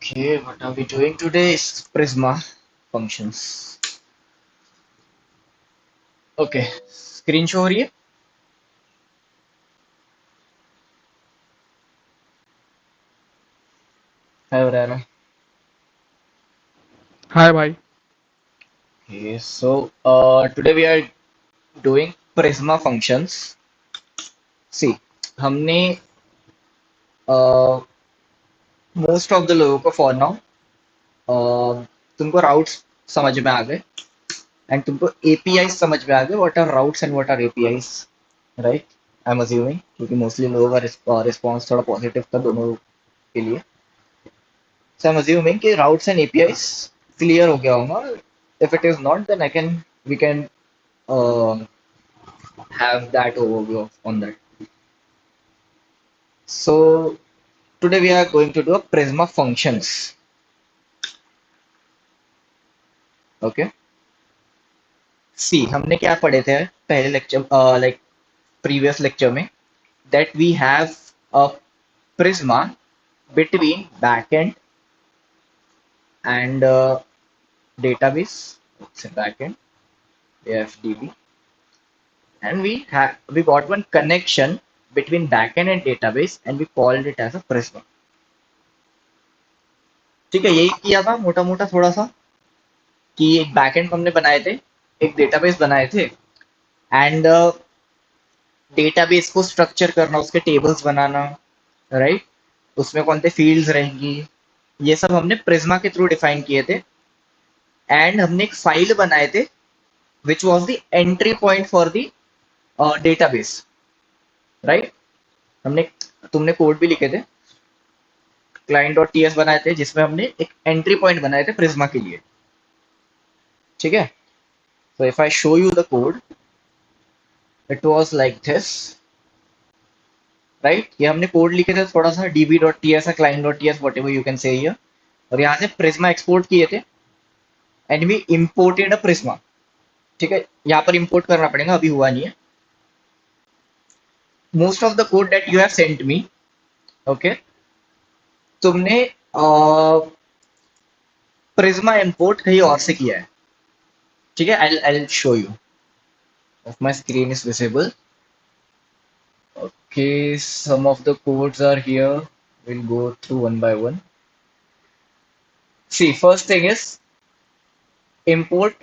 Okay, what are we doing today is Prisma functions. Okay, screen show हो रही है? है हो रहा है. हाय भाई। Okay, so today we are doing Prisma functions. See, हमने मोस्ट ऑफ द लोगों को फॉर नाउ तुमको राउट्स समझ में आ गए एंड तुमको एपीआई समझ में आ गए what are routes and what are APIs, right? I am assuming क्योंकि मोस्टली लोगों का रिस्पॉन्स थोड़ा पॉजिटिव था दोनों के लिए. So I'm assuming कि routes and APIs clear हो गया होगा. If it is not, then we can uh, have that overview on that. So today we are going to do a Prisma functions. Okay. See, हमने क्या पढ़े थे पहले lecture, like previous lecture में, that we have a Prisma between backend and database. It's a backend, AFDB, and we got one connection between backend and database and we called it as a Prisma. ठीक है, यही किया था मोटा मोटा थोड़ा सा कि एक बैकएंड हमने बनाए थे, एक डेटाबेस बनाए थे एंड डेटाबेस को स्ट्रक्चर करना, उसके टेबल्स बनाना, राइट? उसमें कौन से फील्ड्स रहेंगी, ये सब हमने प्रिज्मा के थ्रू डिफाइन किए थे. एंड हमने एक फाइल बनाए थे which was the entry point for the database, right? हमने तुमने कोड भी लिखे थे, क्लाइंट डॉट टीएस बनाए थे जिसमें हमने एक एंट्री पॉइंट बनाए थे प्रिज्मा के लिए. ठीक है, so if I show you the code, it was like this, right? ये हमने कोड लिखे थे थोड़ा सा db.ts client.ts whatever you can say here, और यहाँ से प्रिज्मा एक्सपोर्ट किए थे and we imported a Prisma. ठीक है, यहाँ पर इंपोर्ट करना पड़ेगा, अभी हुआ नहीं है. Most of the code that you have sent me, okay, तुमने प्रिज्मा इंपोर्ट कहीं और से किया है. ठीक है, I'll show you if my screen is visible. Okay, some of the codes are here. We'll go through one by one. See, first thing is import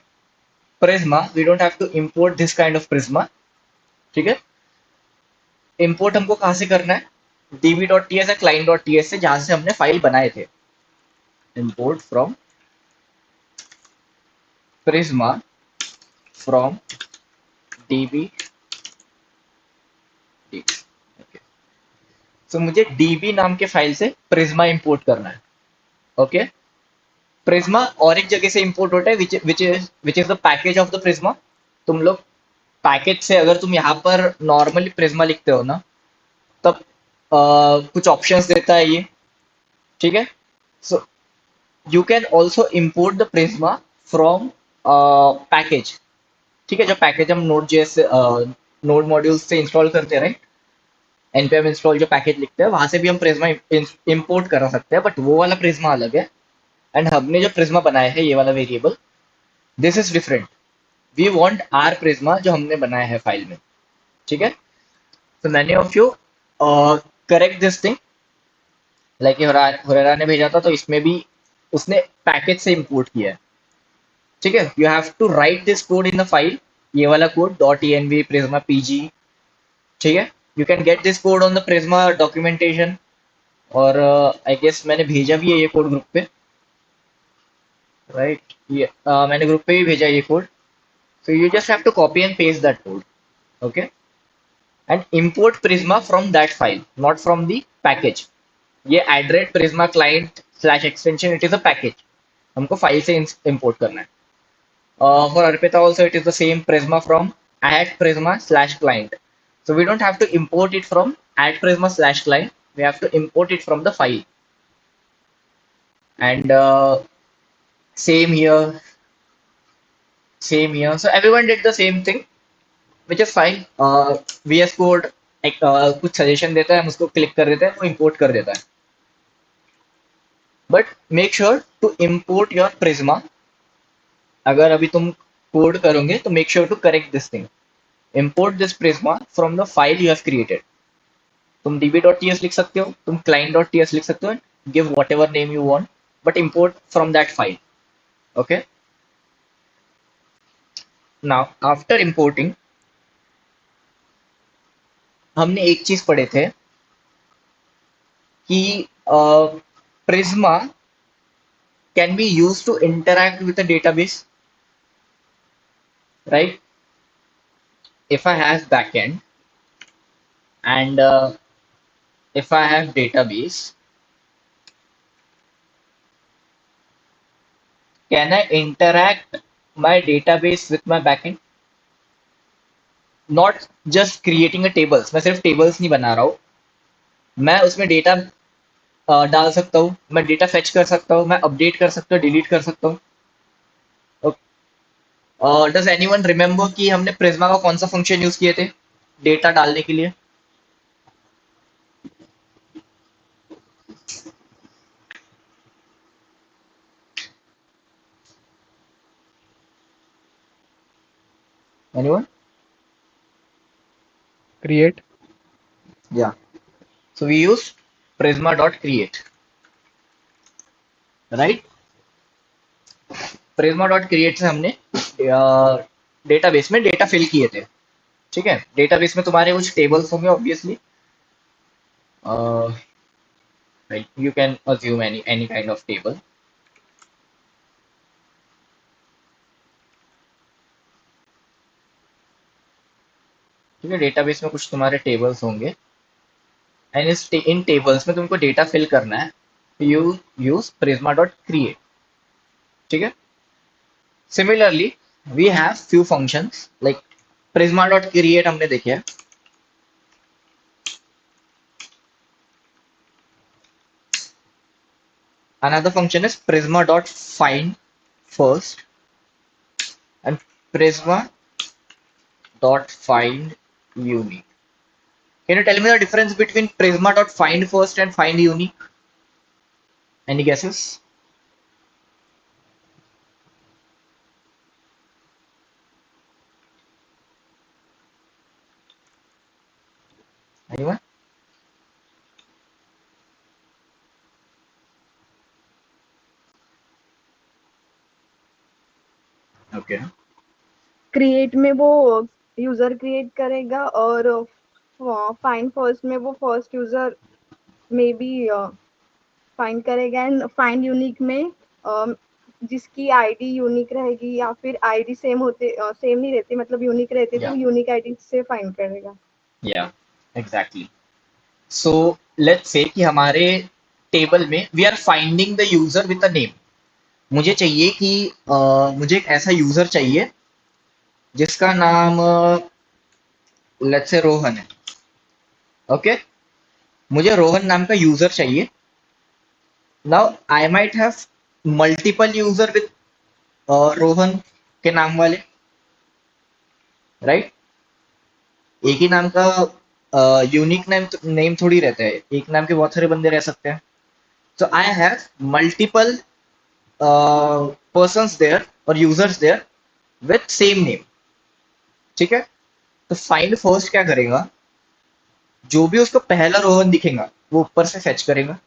Prisma. We don't have to import this kind of Prisma. ठीक है, import हमको कहाँ से करना है? db.ts या client.ts से, जहाँ से हमने फाइल बनाए थे. Import from Prisma from db. Okay. So मुझे db नाम के फाइल से Prisma import करना है. ओके, प्रिज्मा और एक जगह से इंपोर्ट होता है which is the package of the Prisma. तुम लोग पैकेज से, अगर तुम यहाँ पर नॉर्मली प्रिज्मा लिखते हो ना, तब कुछ ऑप्शंस देता है ये. ठीक है, so you can also import the Prisma from package. ठीक है, जो पैकेज हम नोड जेएस नोड मॉड्यूल से इंस्टॉल करते हैं, राइट? npm इंस्टॉल जो पैकेज लिखते हैं वहां से भी हम प्रिज्मा इंपोर्ट कर सकते हैं, बट वो वाला प्रिज्मा अलग है. एंड हमने जो प्रिज्मा बनाया है ये वाला variable, this is different. We want our Prisma जो हमने बनाया है फाइल में. ठीक है, तो many of you correct this thing. Like Huraira ने भेजा था तो इसमें भी उसने पैकेज से इंपोर्ट किया है. ठीक है, you have to write this code in the file, ये वाला code dot env prisma pg. ठीक है, you can get this code on the Prisma documentation, और आई गेस मैंने भेजा भी है ये कोड ग्रुप पे, राइट? ये मैंने ग्रुप पे भी भेजा ये code. So you just have to copy and paste that code, okay, and import Prisma from that file, not from the package. ये address Prisma client slash extension, it is a package. हमको file से import करना है. For Arpita also it is the same Prisma from add Prisma slash client. So we don't have to import it from add Prisma slash client. We have to import it from the file. And same here, same here. So everyone did the same thing, which is fine. VS Code एक कुछ suggestion देता है, हम उसको click कर देते हैं, वो इंपोर्ट कर देता है. But make sure to import your Prisma. अगर अभी तुम कोड करोगे तो make sure to correct this thing. Import this Prisma from the file you have created. तुम db.ts लिख सकते हो, तुम client.ts लिख सकते हो, give whatever name you want, but import from that file. Okay. Now after importing हमने एक चीज पढ़े थे कि Prisma can be use to interact with the database, right? If I have backend and if I have database, can I interact my database with my backend? Not just creating a tables. मैं सिर्फ tables नहीं बना रहा हूँ, मैं उसमें data डाल सकता हूँ, मैं डेटा फेच कर सकता हूँ, मैं अपडेट कर सकता हूँ, डिलीट कर सकता हूँ. डज एनीवन रिमेम्बर कि हमने प्रिज्मा का कौन सा फंक्शन यूज किए थे डेटा डालने के लिए? Anyone? Create. Yeah. So we use prisma dot create, right? Prisma dot create से हमने डेटाबेस में डेटा फिल किए थे. ठीक है, डेटाबेस में तुम्हारे कुछ टेबल्स होंगे obviously. You can assume any kind of table. ठीक है, डेटाबेस में कुछ तुम्हारे टेबल्स होंगे एंड इन टेबल्स में तुमको डेटा फिल करना है. You use Prisma dot create. ठीक है. Similarly we have few functions like Prisma dot create हमने देखे हैं. Another function is prisma dot find first and prisma dot find unique. Can you tell me the difference between prisma dot find first and find unique? Any guesses? Anyone? Okay. Create में वो user create करेगा और find first में वो first user में भी find करेगा and find unique में जिसकी आईडी यूनिक रहेगी या फिर आईडी सेम होते सेम नहीं रहती मतलब यूनिक रहती तो Yeah. यूनिक आईडी से फाइंड करेगा. Yeah. Exactly. So let's say कि हमारे टेबल में we are finding the user with a name. मुझे चाहिए कि मुझे एक ऐसा यूजर चाहिए जिसका नाम लेट्स से रोहन है. ओके. मुझे रोहन नाम का यूजर चाहिए. Now I might have multiple user with Rohan के नाम वाले, राइट? एक ही नाम का यूनिक नेम थोड़ी रहता है, एक नाम के बहुत सारे बंदे रह सकते हैं. So I have multiple persons there और users there with same name. ठीक है. तो फाइंड फर्स्ट क्या करेगा, जो भी उसको पहला रोहन दिखेगा वो ऊपर से फेच करेगा,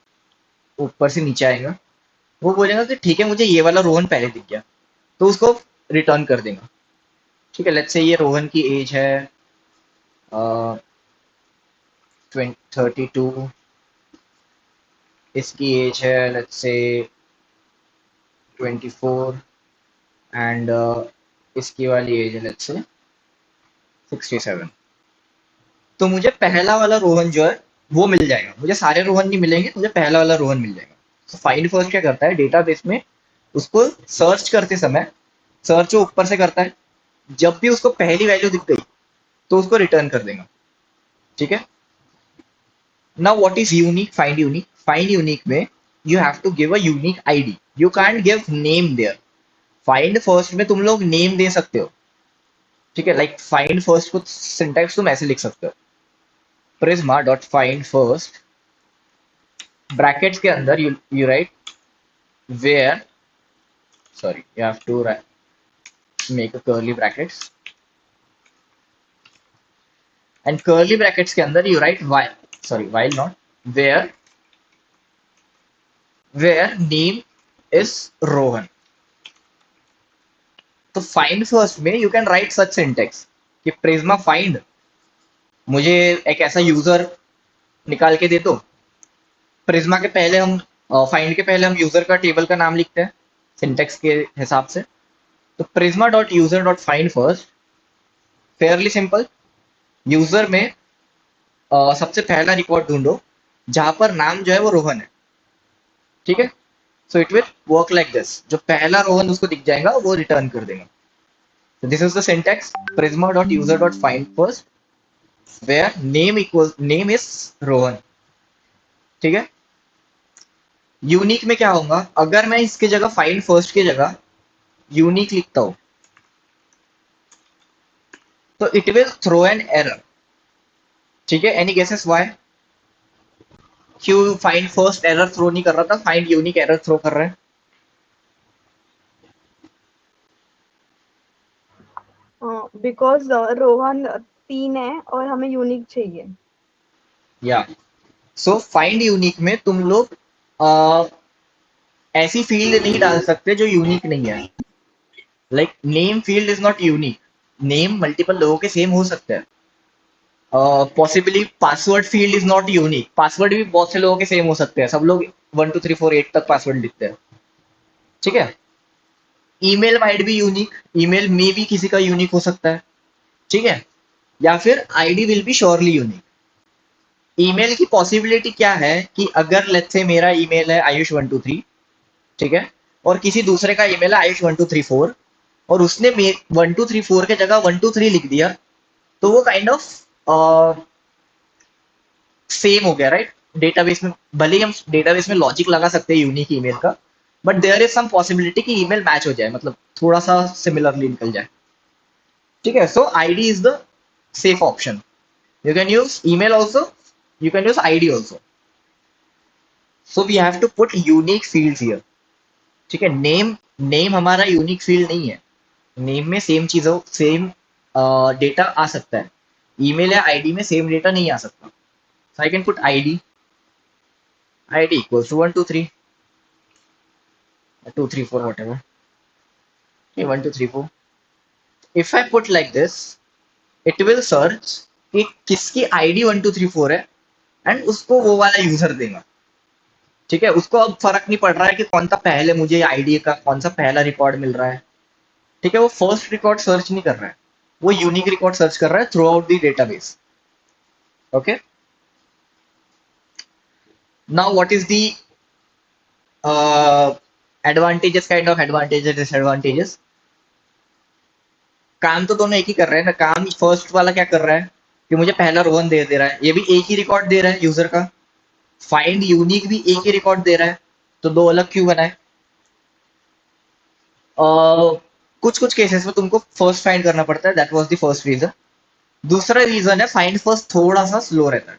ऊपर से नीचे आएगा, वो बोलेगा कि ठीक है मुझे ये वाला रोहन पहले दिख गया, तो उसको रिटर्न कर देगा. ठीक है. लेट्स से ये रोहन की एज है 32, इसकी एज है लेट्स से 24 एंड इसकी वाली एज है लेट्स से 67. तो मुझे पहला वाला रोहन जो है वो मिल जाएगा. मुझे सारे रोहन नहीं मिलेंगे, मुझे पहला वाला रोहन मिल जाएगा. तो फाइंड फर्स्ट क्या करता है, डेटाबेस में उसको सर्च करते समय सर्च वो ऊपर से करता है, जब भी उसको पहली वैल्यू दिख गई तो उसको रिटर्न कर देगा. ठीक है. Now what is unique? Find unique. Find unique में you have to give a unique ID. You can't give name there. Find first में तुम लोग name दे सकते हो. ठीक है. Like find first को syntax तुम ऐसे लिख सकते हो, prisma dot find first brackets के अंदर you write where, sorry, you have to make a curly brackets, and curly brackets के अंदर you write while, sorry, while not, where name is Rohan. तो फाइंड फर्स्ट में you can write such syntax कि Prisma find मुझे एक ऐसा user निकाल के दे दो। प्रिज्मा के पहले हम फाइंड के पहले हम यूजर का टेबल का नाम लिखते हैं सिंटेक्स के हिसाब से। तो Prisma dot user dot find first, Fairlie simple. User में सबसे पहला रिकॉर्ड ढूंढो जहां पर नाम जो है वो रोहन है, ठीक है। So it will work like this, जो पहला रोहन उसको दिख जाएगा वो रिटर्न कर देगा। So this is the syntax prisma.user.find first where name is Rohan, ठीक है। यूनिक में क्या होगा, अगर मैं इसके जगह फाइंड फर्स्ट की जगह यूनिक लिखता हूं तो it will throw an error, ठीक है। Any guesses why? क्यों फाइंड फर्स्ट एरर थ्रो नहीं कर रहा था, फाइंड यूनिक एरर थ्रो कर रहा है? बिकॉज रोहन 3 है और हमें यूनिक चाहिए। या सो फाइंड यूनिक में तुम लोग ऐसी फील्ड नहीं डाल सकते जो यूनिक नहीं है। Like name field is not unique, name multiple लोगों के सेम हो सकते हैं। Possibly password field is not unique, password भी बहुत से लोगों के सेम हो सकते हैं, सब लोग 1 2 3 4 8 तक पासवर्ड लिखते हैं, ठीक है। ईमेल माइट भी यूनिक, ईमेल में भी किसी का यूनिक हो सकता है, ठीक है। या फिर ID will be surely unique. Email की पॉसिबिलिटी क्या है कि अगर लेट्स से मेरा ईमेल है आयुष123, ठीक है, और किसी दूसरे का ईमेल है आयुष1234 और उसने 1234 के जगह 123 लिख दिया, तो वो काइंड ऑफ सेम हो गया, राइट। डेटाबेस में भले ही हम डेटाबेस में लॉजिक लगा सकते हैं यूनिक ईमेल का, but there is some possibility कि ईमेल मैच हो जाए, मतलब थोड़ा सा सिमिलरली निकल जाए, ठीक है। So ID is the safe option. You can use email also, you can use ID also. So we have to put unique fields here, ठीक है। नेम हमारा यूनिक फील्ड नहीं है, नेम में सेम चीजों सेम डेटा आ सकता है, email या आईडी में सेम डेटा नहीं आ सकता। So I can put id equals to 1 2 3 2 3 4 whatever, okay, 1 2 3 4। if I put like this it will search कि किसकी आईडी 1 2 3 4 है एंड उसको वो वाला यूजर देगा, ठीक है। उसको अब फर्क नहीं पड़ रहा है कि कौन सा पहले मुझे आईडी का कौन सा पहला रिकॉर्ड मिल रहा है, ठीक है। वो फर्स्ट रिकॉर्ड सर्च नहीं कर रहा है, वो यूनिक रिकॉर्ड सर्च कर रहा है through out the database, okay. Now what is the advantages, kind of advantages disadvantages. काम तो दोनों एक ही कर रहे हैं ना। काम फर्स्ट वाला क्या कर रहा है कि मुझे पहला रोहन दे रहा है, ये भी एक ही रिकॉर्ड दे रहा है यूजर का। फाइंड यूनिक भी एक ही रिकॉर्ड दे रहा है, तो दो अलग क्यों बनाए? कुछ कुछ केसेस में तुमको फर्स्ट फाइंड करना पड़ता है, that was the first reason. दूसरा रीजन है फाइंड फर्स्ट थोड़ा सा स्लो रहता है।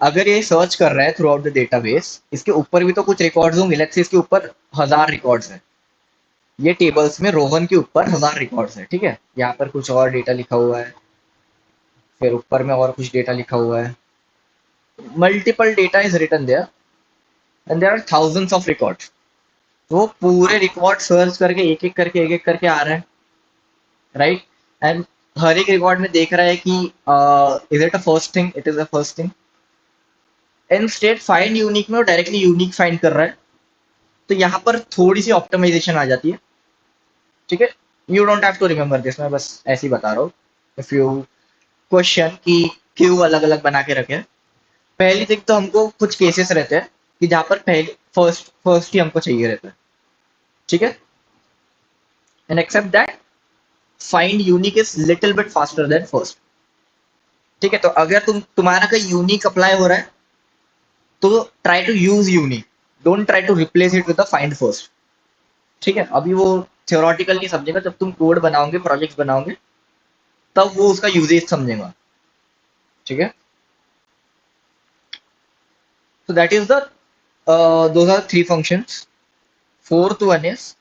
अगर ये सर्च कर रहा है थ्रू आउट द डेटाबेस, इसके ऊपर भी तो कुछ रिकॉर्ड्स होंगे, लेट्स से इसके ऊपर 1000 रिकॉर्ड्स हैं, ये टेबल्स में रोहन के ऊपर 1000 रिकॉर्ड्स है, ठीक है। यहाँ पर कुछ और डेटा लिखा हुआ है, फिर ऊपर में और कुछ डेटा लिखा हुआ है, multiple data is written there and there are thousands of records. तो वो पूरे रिकॉर्ड सर्च करके एक एक करके आ रहा है, राइट। एंड हर एक रिकॉर्ड में देख रहा है कि is it a first thing, it is a first thing. Instead find unique में वो डायरेक्टली यूनिक फाइंड कर रहा है, तो यहाँ पर थोड़ी सी ऑप्टिमाइजेशन आ जाती है, ठीक है। You don't have to remember this, मैं बस ऐसे ही बता रहा हूँ। इफ यू क्वेश्चन कि क्यों अलग अलग बना के रखे, पहली थिंग तो हमको कुछ केसेस रहते हैं कि जहाँ पर पहले फर्स्ट फर्स्ट ही हमको चाहिए रहता है, ठीक है। And except that find unique is little bit faster than first, ठीक है। तो अगर तुम्हारा का यूनिक अप्लाई हो रहा है तो try to use unique, don't try to replace it with the find first, ठीक है। अभी वो थियोरटिकल नहीं समझेगा, जब तुम कोड बनाओगे प्रोजेक्ट्स बनाओगे तब वो उसका यूजेज समझेगा, ठीक है। So that is the those are 3 functions. Fourth one is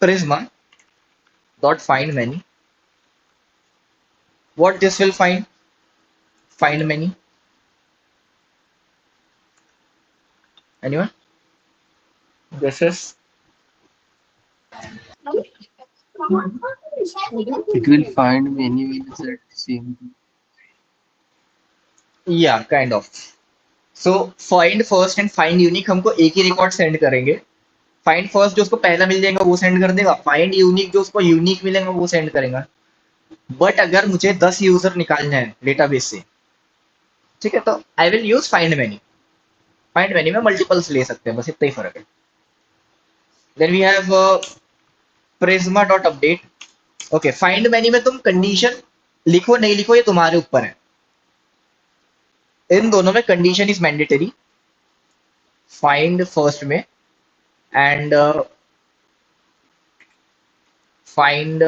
Prisma dot find many. What this will find? Find many. Anyone? This is, It will find many values at same time. yeah, kind of. So find first and find unique हमको एक ही record send करेंगे. Find first जो उसको पहला मिल जाएगा वो send कर देगा. फाइंड यूनिक जो उसको यूनिक मिलेगा वो सेंड करेगा. बट अगर मुझे 10 यूजर निकालना है डेटाबेस से, ठीक है, तो I will use find many. Find many में मल्टीपल्स ले सकते हैं, बस इतना ही फर्क है. Then we have Prisma dot update. Okay, find many में तुम कंडीशन लिखो नहीं लिखो ये तुम्हारे ऊपर है. इन दोनों में condition is mandatory. Find first में एंड फाइंड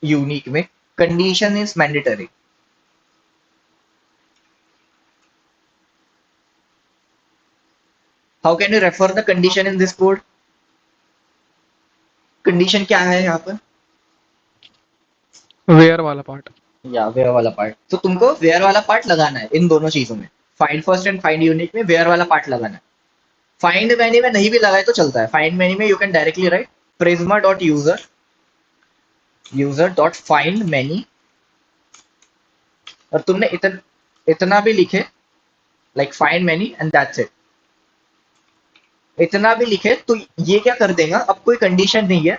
यूनिक में condition is mandatory. How can you refer the condition in this code? Condition क्या है यहाँ पर? वेयर वाला पार्ट. या वेयर वाला पार्ट. तो तुमको वेयर वाला पार्ट लगाना है इन दोनों चीजों में. Find first and find unique में वेयर वाला पार्ट लगाना है. फाइंड मैनी में नहीं भी लगाए तो चलता है. फाइंड मैनी में you can directly right Prisma dot user user dot find many. और तुमने इतना भी लिखे like find many and that's it. इतना भी लिखे तो ये क्या कर देगा, अब कोई कंडीशन नहीं है,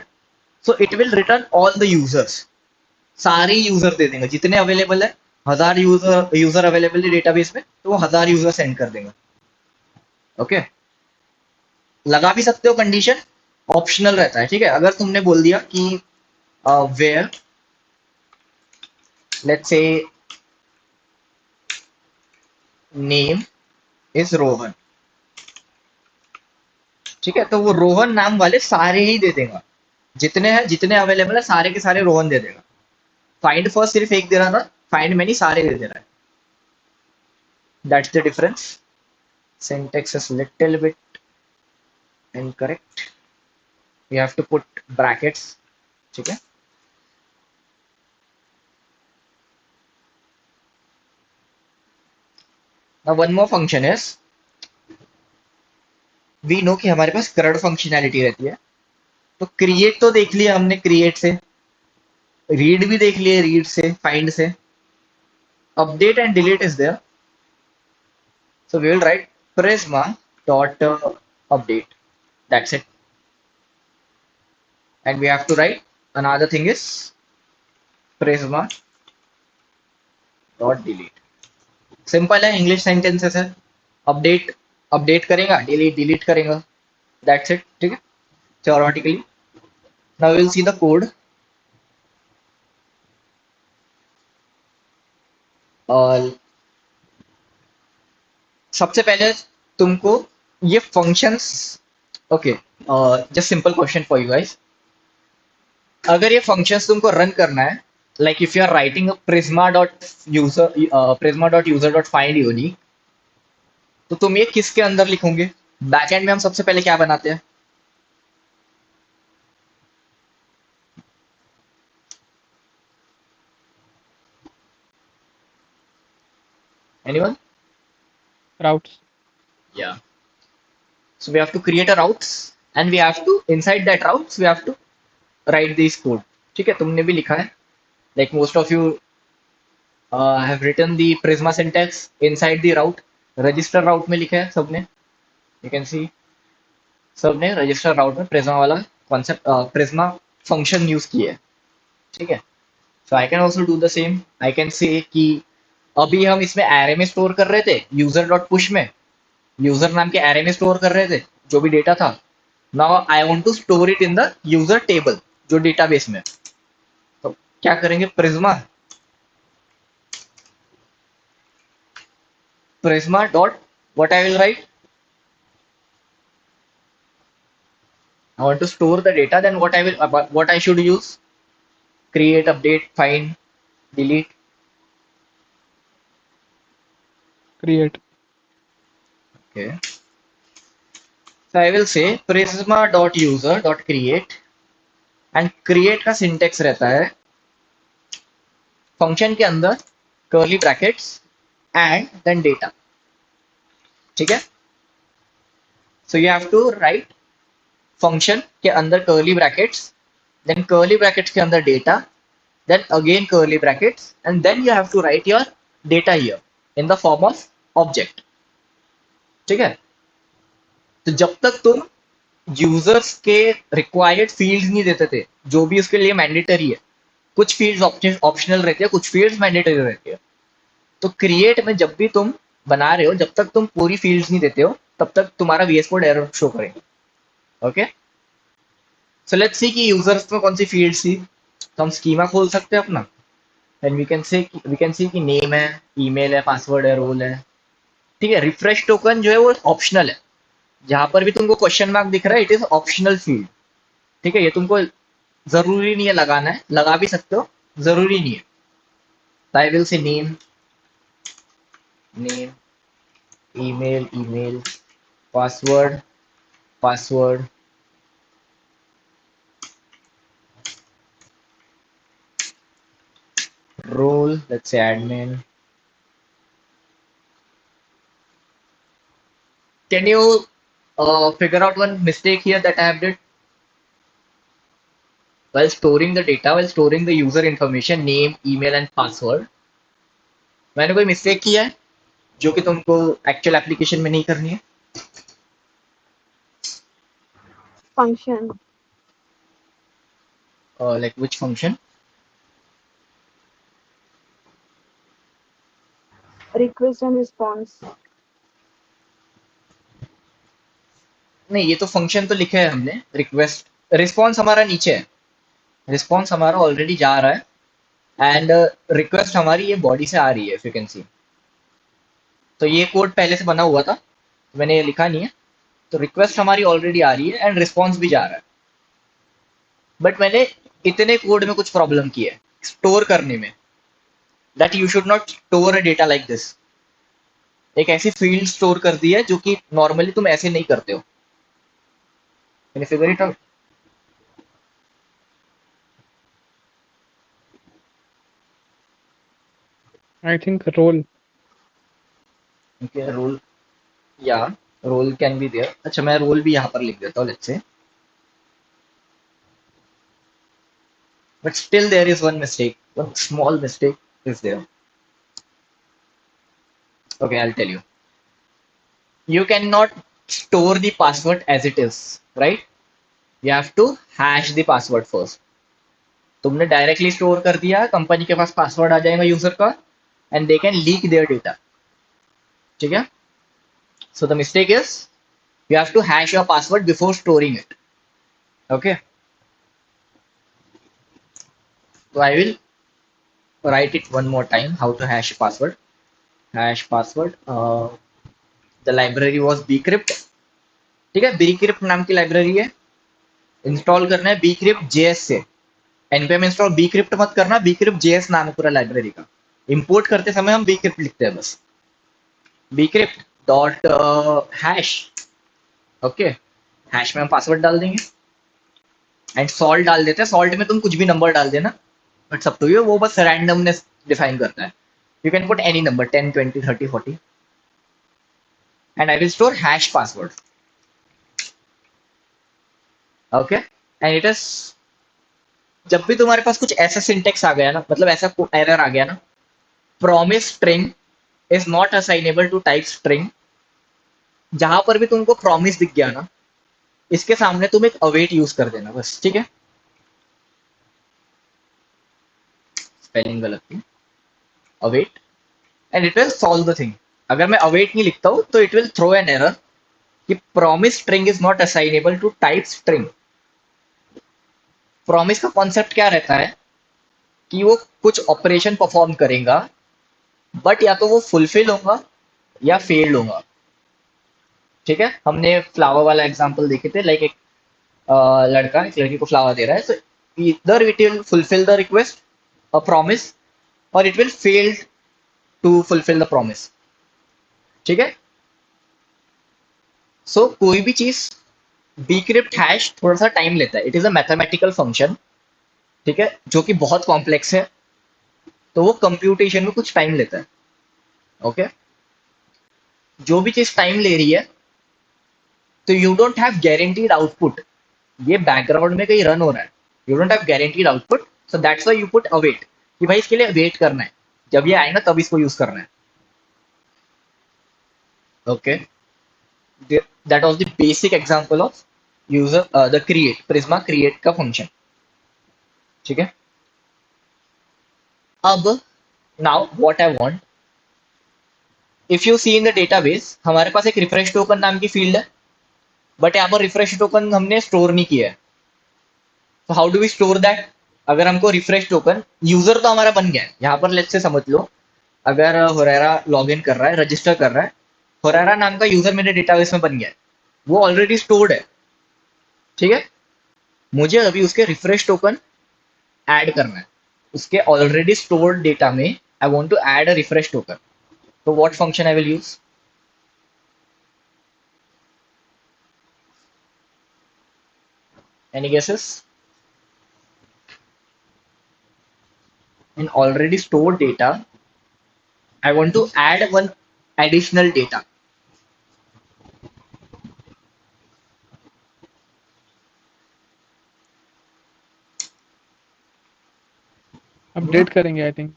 so it will return all the users. सारे यूजर दे देंगे जितने अवेलेबल है. 1000 यूजर अवेलेबल है डेटाबेस में, तो वो 1000 यूजर सेंड कर देगा. ओके, लगा भी सकते हो कंडीशन, ऑप्शनल रहता है. ठीक है, अगर तुमने बोल दिया कि where let's say name is Rohan, ठीक है, तो वो रोहन नाम वाले सारे ही दे देगा. जितने हैं, जितने अवेलेबल है सारे के सारे रोहन दे देगा. फाइंड फर्स्ट सिर्फ एक दे रहा था, फाइंड मैनी सारे दे दे रहा है. That's the difference. Syntax is little bit incorrect. You have to put brackets. ठीक है, now one more function is, we know कि हमारे पास करड फंक्शनैलिटी रहती है. तो क्रिएट तो देख लिया हमने, क्रिएट से. रीड भी देख लिए, रीड से, फाइंड से. Update and delete is there. So we will write prisma dot update. That's it. And we have to write another thing is prisma dot delete. Simple है, इंग्लिश सेंटेंसेस है. Update update करेगा, delete delete करेगा. That's it. ठीक है, theoretically. Now we'll see the code. सबसे पहले तुमको ये functions, okay, just simple question for you guys. अगर ये फंक्शंस तुमको रन करना है, like if you are writing prisma dot user dot find unique, तो तुम ये किसके अंदर लिखोगे? बैकएंड में हम सबसे पहले क्या बनाते हैं? Anyone? Routes. Yeah. So we have to create a routes and we have to, inside that routes we have to write this code. ठीक है, तुमने भी लिखा है. Like most of you have written the Prisma syntax inside the route. Register route में लिखा है सबने. You can see सबने register route में Prisma वाला concept, Prisma function use किया है. ठीक है. So I can also do the same. I can say कि अभी हम इसमें array में स्टोर कर रहे थे user डॉट पुश में, यूजर नाम के एरे में स्टोर कर रहे थे जो भी डेटा था. Now I want to store it in the user table जो डेटाबेस में. तो क्या करेंगे? Prisma dot what I will write, I want to store the data, then what I should use, create, update, find, delete. Create. Okay, So I will say prisma.user.create and create का syntax रहता है function के अंदर curly brackets and then data. ठीक है? So you have to write function के अंदर curly brackets, then curly brackets के अंदर data, then again curly brackets, and then you have to write your data here in the form of object. ठीक है? तो जब तक तुम यूजर्स के रिक्वायर्ड फील्ड्स नहीं देते थे, जो भी उसके लिए मैंडेटरी है, कुछ फील्ड्स ऑप्शनल रहती है, कुछ फील्ड्स मैंडेटरी रहती है, तो क्रिएट में जब भी तुम बना रहे हो, जब तक तुम पूरी फील्ड्स नहीं देते हो, तब तक तुम्हारा VS कोड एरर शो करेगा. ओके, सो लेट्स सी कि यूजर्स में कौन सी फील्ड्स थी. तो हम स्कीमा खोल सकते हैं अपना, एंड वी कैन सी कि नेम है, ईमेल है, पासवर्ड है, रोल है. ठीक है, रिफ्रेश टोकन जो है वो ऑप्शनल है. जहां पर भी तुमको क्वेश्चन मार्क दिख रहा है, इट इज ऑप्शनल फील्ड. ठीक है, ये तुमको जरूरी नहीं है लगाना है, लगा भी सकते हो, जरूरी नहीं है. आई विल से name, email, password, role, let's say admin. Can you figure out one mistake here that I have did while storing the data, while storing the user information, name, email and password? मैंने कोई mistake किया है जो कि तुमको actual application में नहीं करनी है? function, Like which function? request and response. नहीं, ये तो फंक्शन तो लिखे है हमने. रिक्वेस्ट, रिस्पॉन्स हमारा नीचे है. रिस्पॉन्स हमारा ऑलरेडी जा रहा है एंड रिक्वेस्ट हमारी ये बॉडी से आ रही है, इफ यू कैन सी. तो ये कोड पहले से बना हुआ था, मैंने ये लिखा नहीं है. तो रिक्वेस्ट हमारी ऑलरेडी आ रही है एंड रिस्पॉन्स भी जा रहा है. बट मैंने इतने कोड में कुछ प्रॉब्लम की है स्टोर करने में, that you should not store a data like this. एक ऐसी फील्ड स्टोर कर दी है जो कि नॉर्मली तुम ऐसे नहीं करते हो. Can you figure it out? I think role. Okay, role, yeah role can be there. अच्छा, मैं रोल भी यहाँ पर लिख देता हूँ, let's say. But still there is one mistake, one small mistake is there. Okay, I'll tell you. You cannot store the password as it is, right? You have to hash the password first. तुमने directly store कर दिया, company के पास password आ जाएगा user का and they can leak their data. ठीक है, so the mistake is you have to hash your password before storing it. Okay, so I will write it one more time how to hash password. Hash password, the library was bcrypt. ठीक है, bcrypt नाम की library है, install करना है bcrypt js से. npm install bcrypt मत करना, bcrypt js नाम है पूरा लाइब्रेरी का. इंपोर्ट करते समय हम bcrypt लिखते हैं बस, bcrypt dot hash. Okay, hash में हम पासवर्ड डाल देंगे एंड सॉल्ट डाल देते हैं. सॉल्ट में तुम कुछ भी नंबर डाल देना, बट सब तो ये वो बस रैंडमनेस डिफाइन करता है. You can put any number, 10, 20, 30, 40, and I will store hash password. Okay, and it is, जब भी तुम्हारे पास कुछ ऐसा सिंटेक्स आ गया ना, मतलब ऐसा एरर आ गया ना, promise string is not assignable to type string, जहां पर भी तुमको प्रॉमिस दिख गया ना, इसके सामने तुम एक अवेट यूज कर देना बस. ठीक है, स्पेलिंग गलत थी, await, and it will solve the thing. अगर मैं अवेट नहीं लिखता हूं तो it will throw an error कि promise string is not assignable to type string. Promise का कॉन्सेप्ट क्या रहता है कि वो कुछ ऑपरेशन परफॉर्म करेगा, बट या तो वो फुलफिल होगा या फेल्ड होगा. ठीक है, हमने फ्लावर वाला एग्जांपल देखे थे, लाइक एक लड़का एक लड़की को फ्लावर दे रहा है, तो इधर it will fulfil the request, a promise, और it will fail to fulfil the promise. ठीक है, सो कोई भी चीज डिक्रिप्ट हैश थोड़ा सा टाइम लेता है, it is a mathematical function, ठीक है, जो कि बहुत कॉम्प्लेक्स है, तो वो कंप्यूटेशन में कुछ टाइम लेता है। ओके, जो भी चीज टाइम ले रही है, तो you don't have guaranteed output, ये बैकग्राउंड में कहीं रन हो रहा है, you don't have guaranteed output, so that's why you put await, कि भाई इसके लिए वेट करना है, जब ये आएगा तब इसको यूज करना है। Okay, that was the basic example of user the create, Prisma create का फंक्शन, ठीक है। अब now what I want, if you see in the database हमारे पास एक रिफ्रेश टोकन नाम की फील्ड है, बट यहाँ पर रिफ्रेश टोकन हमने स्टोर नहीं किया है, तो how do we store that? अगर हमको रिफ्रेश टोकन, यूजर तो हमारा बन गया है, यहाँ पर लेट्स से समझ लो, अगर होरेरा लॉग इन कर रहा है, रजिस्टर कर रहा है, होरेरा नाम का यूजर मेरे डेटाबेस में बन गया है, वो ऑलरेडी स्टोर्ड है, ठीक है। मुझे अभी उसके रिफ्रेश टोकन ऐड करना है, उसके ऑलरेडी स्टोर्ड डेटा में I want to add a refresh token, तो what function I will use? Any guesses? In already stored data, I want to add one additional data. Update करेंगे I think.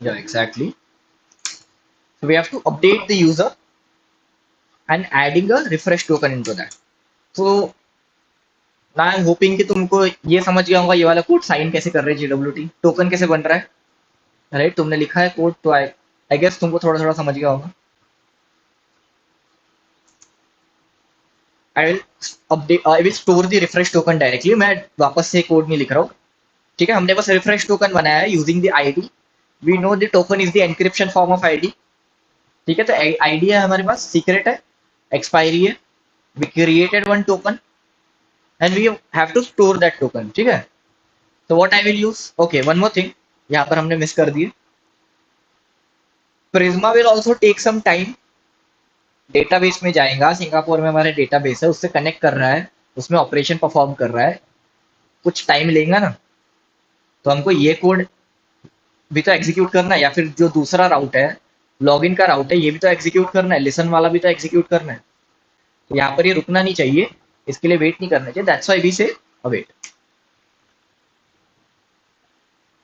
Yeah, exactly. So we have to update the user and adding a refresh token into that. So now I'm hoping कि तुमको ये समझ गया होगा ये वाला code sign कैसे कर रहे हैं, JWT टोकन कैसे बन रहा है, राइट? तुमने लिखा है कोड, तो आई गेस तुमको थोड़ा थोड़ा समझ गया होगा। I will store the refresh token directly, मैं वापस से कोड नहीं लिख रहा हूँ, ठीक है। हमने बस रिफ्रेश टोकन बनाया है using the ID, we know the token is the encryption form of ID, ठीक है। तो आईडी है हमारे पास, सीक्रेट है, एक्सपायरी है, we created one token and we have to store that token, ठीक है। तो what I will use, okay one more thing यहाँ पर हमने मिस कर दिए, Prisma will also take some time, database में जाएगा, सिंगापुर में हमारे डेटाबेस है, उससे कनेक्ट कर रहा है, उसमें ऑपरेशन परफॉर्म कर रहा है, कुछ टाइम लेगा ना, तो हमको ये कोड भी तो एग्जीक्यूट करना है, या फिर जो दूसरा राउट है, लॉगिन का राउट है, ये भी तो एग्जीक्यूट करना है, लिसन वाला भी तो एग्जीक्यूट करना है, तो यहाँ पर ये रुकना नहीं चाहिए, इसके लिए वेट नहीं करना चाहिए, दैट्स व्हाई वी से अवेट,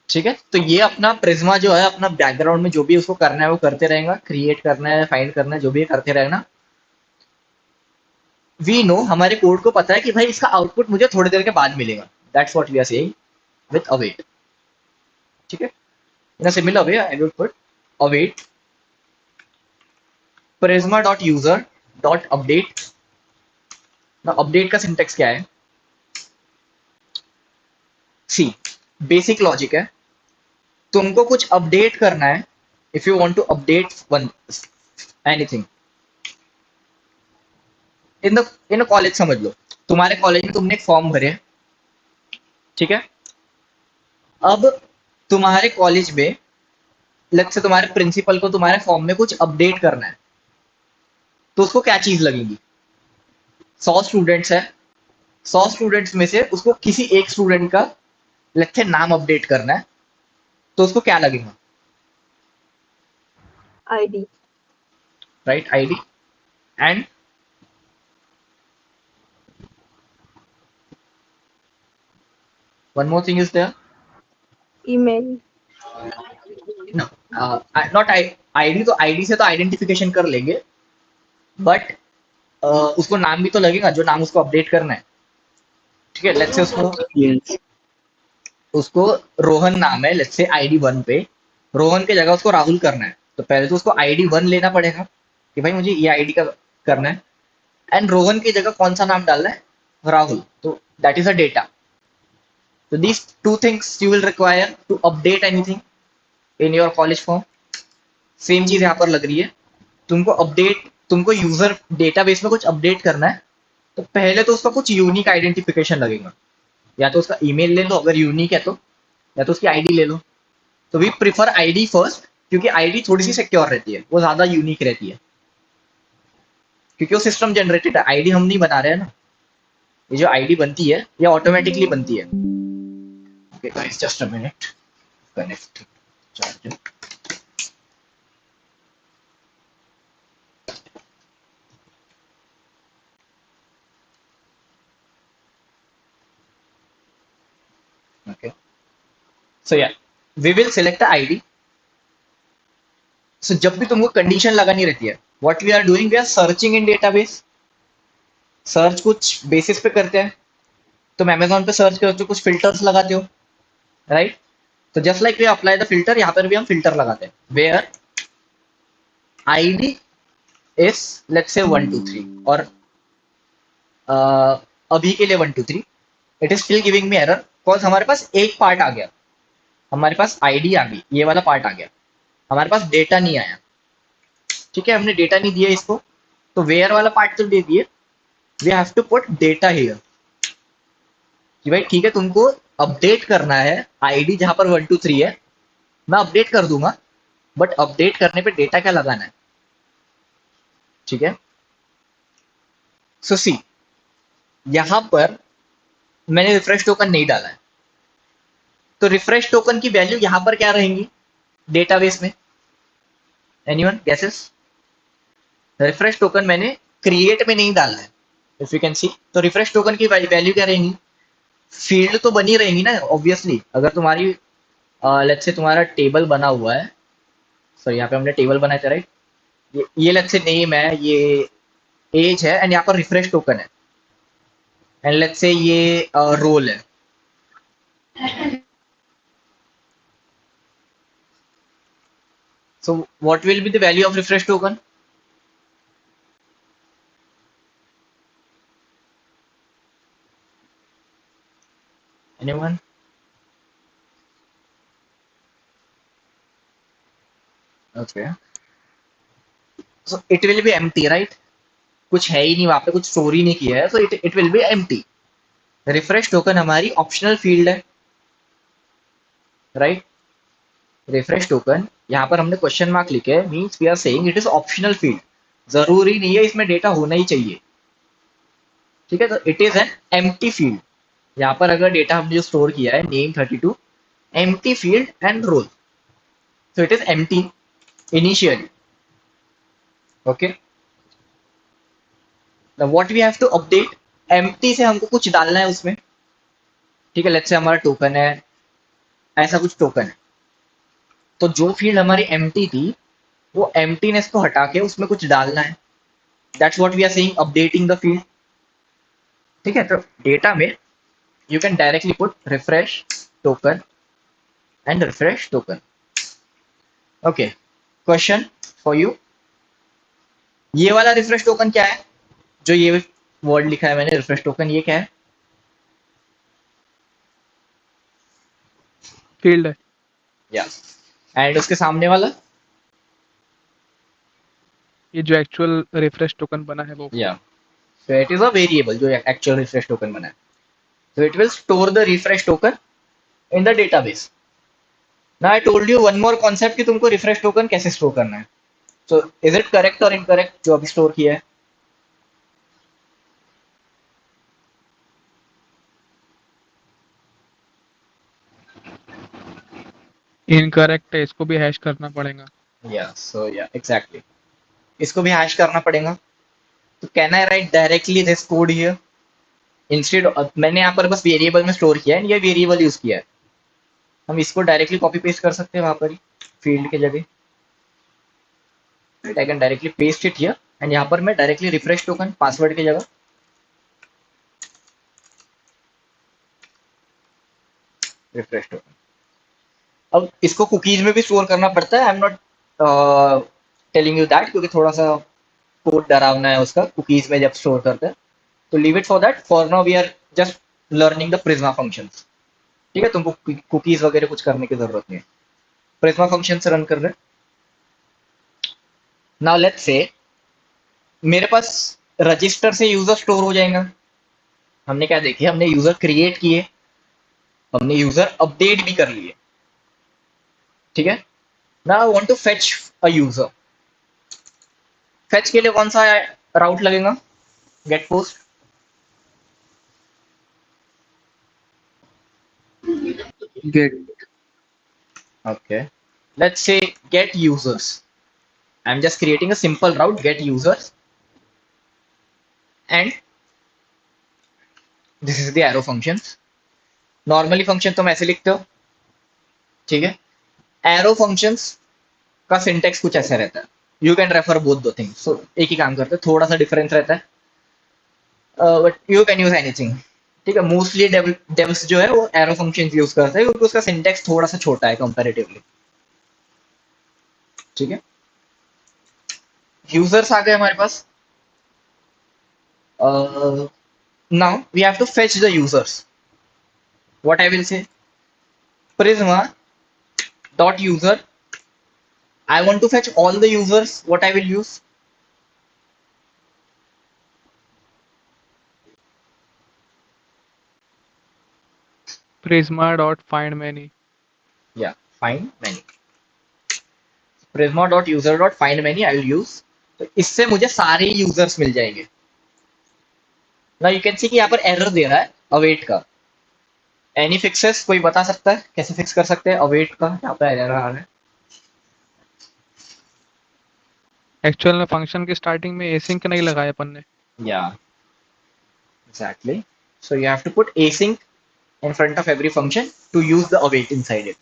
ठीक है। तो ये अपना प्रिज्मा जो है, अपना बैकग्राउंड में जो भी उसको करना है वो करते रहेगा, क्रिएट करना है, फाइंड करना है, जो भी करते रहेगा। वी नो, हमारे कोड को पता है कि भाई इसका आउटपुट मुझे थोड़ी देर के बाद मिलेगा, that's what we are saying with await, ठीक है। In a similar way I will put await prisma dot user dot update. ना अपडेट का सिंटेक्स क्या है? सी, बेसिक लॉजिक है, तुमको कुछ अपडेट करना है, if you want to update one anything in college, समझ लो तुम्हारे कॉलेज में तुमने एक फॉर्म भरे, ठीक है। अब तुम्हारे कॉलेज में लेट्स से तुम्हारे प्रिंसिपल को तुम्हारे फॉर्म में कुछ अपडेट करना है, तो उसको क्या चीज लगेगी? 100 स्टूडेंट्स है, 100 स्टूडेंट्स में से उसको किसी एक स्टूडेंट का लेट्स से नाम अपडेट करना है, तो उसको क्या लगेगा? ID. Right, ID. And one more thing is there, Email. No not ID, तो आईडी से तो आइडेंटिफिकेशन कर लेंगे, बट उसको नाम भी तो लगेगा, जो नाम उसको अपडेट करना है, ठीक है। Let's say Yes. उसको रोहन नाम है, लेट्स से आईडी 1 पे, रोहन के जगह उसको राहुल करना है, तो पहले तो उसको आईडी 1 लेना पड़ेगा कि भाई मुझे ये आईडी का करना है, एंड रोहन की जगह कौन सा नाम डालना है? राहुल, तो दैट इज अ डेटा। तो these two things you will require to update anything in your college form. Same चीज यहाँ पर लग रही है, तुमको यूजर डेटाबेस में कुछ अपडेट करना है, तो पहले तो उसका कुछ यूनिक आइडेंटिफिकेशन लगेगा, या तो उसका ईमेल ले लो अगर यूनिक है तो, या तो उसकी आईडी ले लो। तो वी प्रिफर आईडी फर्स्ट, क्योंकि आईडी थोड़ी सी सिक्योर रहती है, वो ज्यादा यूनिक रहती है, क्योंकि वो सिस्टम जनरेटेड आईडी हम नहीं बना रहे हैं ना, ये जो आईडी बनती है ये ऑटोमेटिकली बनती है। Okay guys, just a minute, connect charger. Okay, so yeah we will select the ID. So जब भी तुमको कंडीशन लगानी रहती है, what we are doing, we are searching in database. Search कुछ बेसिस पे करते हैं, तुम अमेजोन पे सर्च करते हो, कुछ फिल्टर्स लगाते हो, राइट? तो just like we apply the filter, यहाँ पर भी हम फिल्टर लगाते हैं, where ID is let's say 123 और अभी के लिए 123, it is still giving me error because हमारे पास एक पार्ट आ गया, हमारे पास आईडी आ गई, ये वाला पार्ट आ गया, हमारे पास डेटा नहीं आया। ठीक है, हमने डेटा नहीं दिया इसको, तो वेयर वाला पार्ट तो दे दिए, we have to put data here कि भाई ठीक है, तुमको अपडेट करना है आईडी जहां पर 123 है, मैं अपडेट कर दूंगा, बट अपडेट करने पे डेटा क्या लगाना है। ठीक है, सो सी यहां पर मैंने रिफ्रेश टोकन नहीं डाला है, तो रिफ्रेश टोकन की वैल्यू यहां पर क्या रहेंगी डेटाबेस में? Anyone guesses? रिफ्रेश टोकन मैंने क्रिएट में नहीं डाला है, इफ यू कैन सी, तो रिफ्रेश टोकन की वैल्यू क्या रहेंगी? फील्ड तो बनी रहेंगी ना ऑब्वियसली। अगर तुम्हारी लेट्स से तुम्हारा टेबल बना हुआ है, सॉरी यहाँ पे हमने टेबल बनाया था, राइट? ये लेट्स से नेम है, ये एज है, एंड यहाँ पर रिफ्रेश टोकन है, एंड लेट्स से ये रोल है। So what will be the value of refresh token? Anyone? Okay. So it will be empty, right? कुछ है ही नहीं वहां पे, कुछ स्टोर ही नहीं किया है, so it will be empty. Refresh token हमारी ऑप्शनल फील्ड है, राइट? रिफ्रेश टोकन यहाँ पर हमने क्वेश्चन मार्क लिखे है, means we are saying it is optional field, जरूरी नहीं है इसमें डेटा होना ही चाहिए। ठीक है, तो it is an empty field. यहाँ पर अगर डेटा हमने जो स्टोर किया है name 32, empty field and role, so it is empty initially. Okay, now what we have to update, empty से हमको कुछ डालना है उसमें। ठीक है, लेट्स से हमारा टोकन है, ऐसा कुछ टोकन है, तो जो फील्ड हमारी empty थी वो emptiness को हटा के उसमें कुछ डालना है, that's what we are saying updating the field। ठीक है, तो डेटा में you can directly put refresh token and refresh token। Okay, question for you, ये वाला रिफ्रेश टोकन क्या है? जो ये वर्ड लिखा है मैंने रिफ्रेश टोकन, ये क्या है? फील्ड है। या एंड उसके सामने वाला? ये जो एक्चुअल रिफ्रेश टोकन बना है वो। या so it is a variable जो एक्चुअल रिफ्रेश टोकन बना है, so it will store the refresh token in the database। now I told you one more concept कि तुमको refresh token कैसे स्टोर करना है। so is it correct or incorrect जो अभी स्टोर किया है? इनकरेक्ट है, इसको भी हैश करना पड़ेगा। या एग्जैक्टली, इसको भी हैश करना पड़ेगा। तो can I right directly this code here instead? मैंने यहाँ पर बस वेरिएबल में स्टोर किया है, ये वेरिएबल यूज किया है, हम इसको डायरेक्टली कॉपी पेस्ट कर सकते हैं वहां पर ही फील्ड के जगह। I can directly paste it here, and यहाँ पर मैं डायरेक्टली रिफ्रेश टोकन पासवर्ड की जगह रिफ्रेश टोकन। अब इसको कुकीज में भी स्टोर करना पड़ता है, I am not telling you that, क्योंकि थोड़ा सा कोड डरावना है उसका कुकीज में जब स्टोर करते हैं, तो leave it for that. For now we are just learning the Prisma functions. ठीक है, तुमको कुकीज वगैरह कुछ करने की जरूरत नहीं है, प्रिज्मा फंक्शन से रन कर रहे। नाउ लेट्स से मेरे पास रजिस्टर से यूजर स्टोर हो जाएगा। हमने क्या देखे, हमने यूजर क्रिएट किए, हमने यूजर अपडेट भी कर लिए। ठीक है, now I want to fetch a user. Fetch के लिए कौन सा राउट लगेगा get post. Get. Okay, let's say get users. I'm just creating a simple route get users, and this is the arrow functions. Normally function तुम ऐसे लिखते हो, ठीक है. एरो फंक्शंस का सिंटेक्स कुछ ऐसे रहता है. यू कैन रेफर बोथ दो थिंग्स. सो एक ही काम करते हैं, थोड़ा सा डिफरेंस रहता है, but you can use anything. ठीक है, मोस्टली डेव्स जो है वो एरो फंक्शंस यूज करते हैं क्योंकि उसका सिंटेक्स थोड़ा सा छोटा है कंपैरेटिवली. ठीक है, यूजर्स आ गए हमारे पास. Now we have to fetch the users. What I will say prisma dot user. I want to fetch all the users. What I will use? Prisma dot find many. Yeah, find many. Prisma dot user dot find many I will use. तो इससे मुझे सारे users मिल जाएंगे. ना you can see कि यहाँ पर error दे रहा है अवेट का. एनी फिक्सेस कोई बता सकता है कैसे फिक्स कर सकते हैं अवेट का, यहाँ पर एरर आ रहा है. एक्चुअल में फंक्शन के स्टार्टिंग में एसिंक नहीं लगाया अपन ने. Yeah exactly. So you have to put async in front of every function to use the await inside it.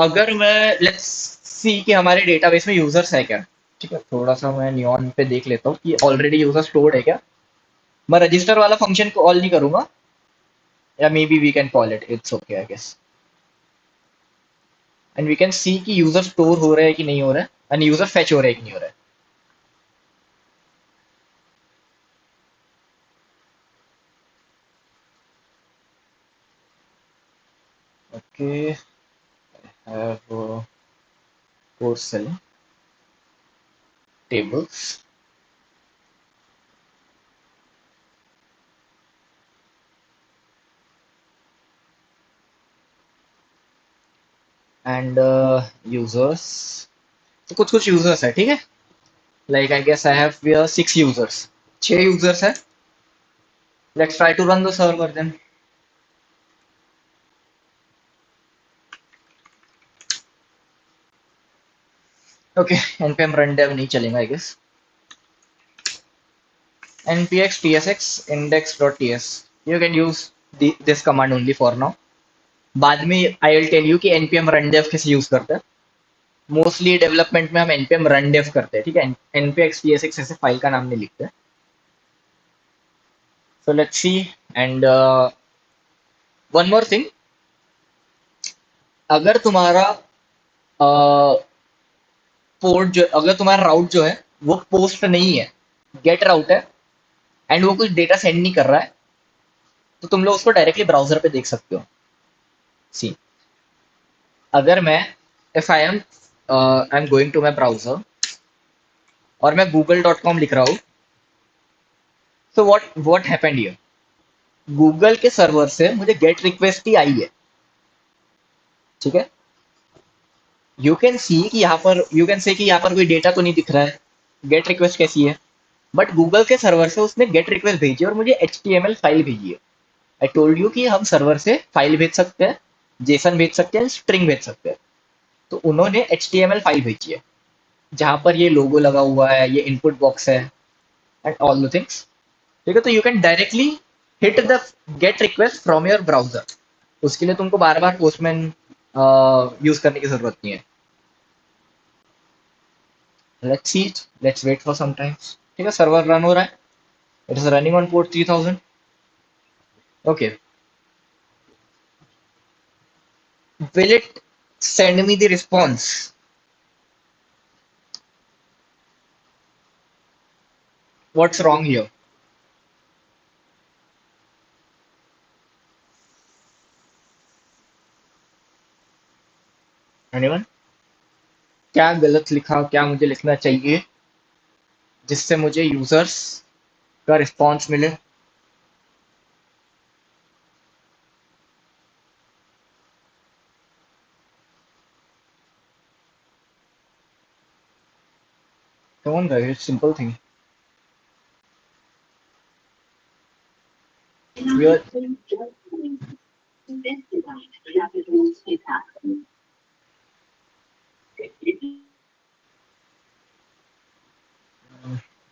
अगर मैं लेट्स सी कि हमारे डेटाबेस में यूजर्स है क्या. ठीक है, थोड़ा सा मैं नियॉन पे देख लेता हूँ कि ऑलरेडी यूजर स्टोर्ड है क्या. मैं रजिस्टर वाला फंक्शन कॉल नहीं करूंगा, yeah maybe we can call it, it's okay I guess. And we can see कि यूजर स्टोर हो रहा है कि नहीं हो रहा है, एंड यूजर फेच हो रहा है कि नहीं हो रहा है. Okay, have course sell tables. And users, तो कुछ कुछ यूजर्स है. ठीक है, like I guess I have 6 users. 6 users है. Let's try to run the server then. Okay, npm run dev नहीं चलेगा I guess. npx tsx index.ts. You can use this command only for now. बाद में I will tell you कि npm run dev कैसे use करते हैं. Mostly development में हम npm run dev करते हैं. ठीक है, npx tsx ऐसे फाइल का नाम नहीं लिखते. So let's see. And one more thing, अगर तुम्हारा पोर्ट जो, अगर तुम्हारा राउट जो है वो पोस्ट नहीं है, गेट राउट है, एंड वो कुछ डेटा सेंड नहीं कर रहा है, तो तुम लोग उसको डायरेक्टली ब्राउजर पे देख सकते हो. सी, अगर मैं if I am going to my browser और मैं google.com लिख रहा हूँ, तो व्हाट हैपेंड हियर. गूगल के सर्वर से मुझे गेट रिक्वेस्ट ही आई है. ठीक है, यू कैन सी कि यहाँ पर, यू कैन से कि यहाँ पर कोई डेटा तो नहीं दिख रहा है, गेट रिक्वेस्ट कैसी है. बट गूगल के सर्वर से उसने गेट रिक्वेस्ट भेजी और मुझे HTML फाइल भेजी है. आई टोल्ड यू कि हम सर्वर से फाइल भेज सकते हैं, जेसन भेज सकते हैं, स्ट्रिंग भेज सकते हैं. तो उन्होंने HTML फाइल भेजी है जहां पर ये लोगो लगा हुआ है, ये इनपुट बॉक्स है, एंड ऑल द थिंग्स. ठीक है, तो you can directly hit the gate request from your browser. उसके लिए तुमको बार बार पोस्टमैन यूज करने की जरूरत नहीं है. Let's see, let's wait for some times. ठीक है, सर्वर रन हो रहा है. It is running on port 3000. Okay, will it send me the response? What's wrong here? Anyone? क्या गलत लिखा, क्या मुझे लिखना चाहिए जिससे मुझे यूजर्स का रिस्पॉन्स मिले. कौन, it's simple thing. Your